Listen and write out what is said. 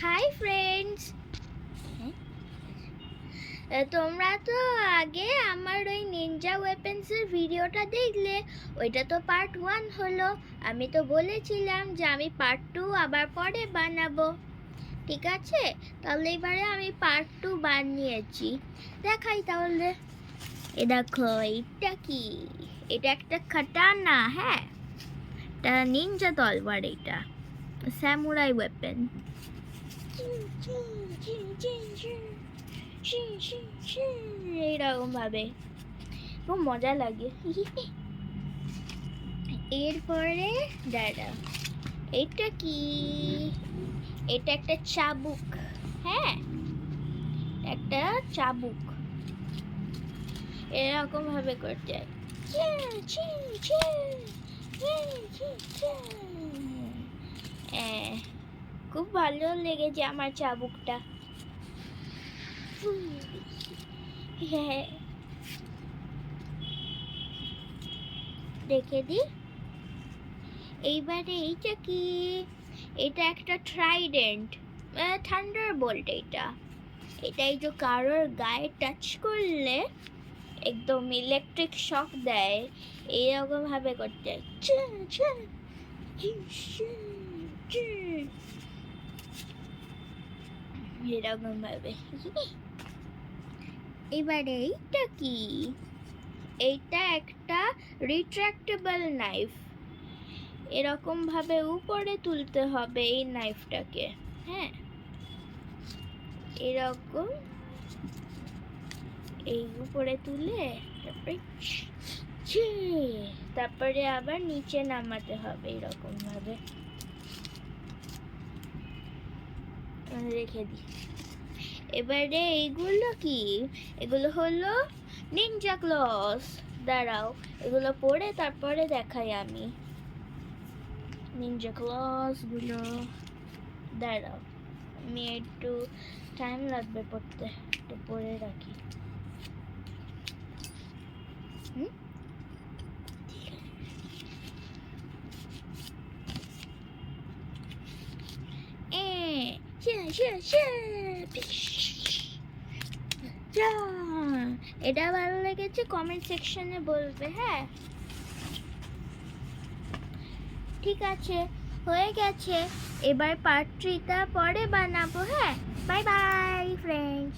Hi friends, তোমরা তো আগে আমার ওই নিনজা ওয়েপেন্সের ভিডিওটা দেখলে। ওইটা তো পার্ট 1 হলো। আমি তো বলেছিলাম যে আমি পার্ট 2 আবার পরে বানাবো। ঠিক আছে, তাহলে এবারে আমি পার্ট 2 বানিয়েছি, দেখাই তাহলে। এ দেখো, এইটা কি? এটা একটা কাটানা। হ্যাঁ, এটা নিনজা তলবার, এটা স্যামুরাই ওয়েপেন। এইরকম ভাবে খুব মজা লাগে। এরপরে দাঁড়া, এটা কি? এটা একটা চাবুক। হ্যাঁ, একটা চাবুক এরকম ভাবে করতে হয়। খুব ভালো লেগেছে আমার চাবুকটা। হ্যাঁ, রেখে দি। এইবারে এইটা কি? এটা একটা ট্রাইডেন্ট, থান্ডারবোল্ট। এটাই যে কারোর গায়ে টাচ করলে একদম ইলেকট্রিক শক দেয়, এইরকম ভাবে করতে হয়। এরকম ভাবে। এবারে এইটা কি? এইটা একটা রিট্রাক্টেবল নাইফ। এরকম ভাবে উপরে তুলতে হবে এই নাইফটাকে। হ্যাঁ, এরকম এই উপরে তুলে তারপরে আবার নিচে নামাতে হবে এরকম ভাবে। রেখে দিই। এবারে এইগুলো কি? এগুলো হলো নিনজা ক্লস। দাঁড়াও, এগুলো পরে তারপরে দেখাই আমি নিনজা ক্লস গুলো। দাঁড়াও, আমি একটু টাইম লাগবে পড়তে, একটু পরে রাখি। এটা ভালো লেগেছে কমেন্ট সেকশনে বলবে। হ্যাঁ, ঠিক আছে, হয়ে গেছে। এবার পার্ট 3টা পরে বানাবো। হ্যাঁ, বাই বাই ফ্রেন্ডস।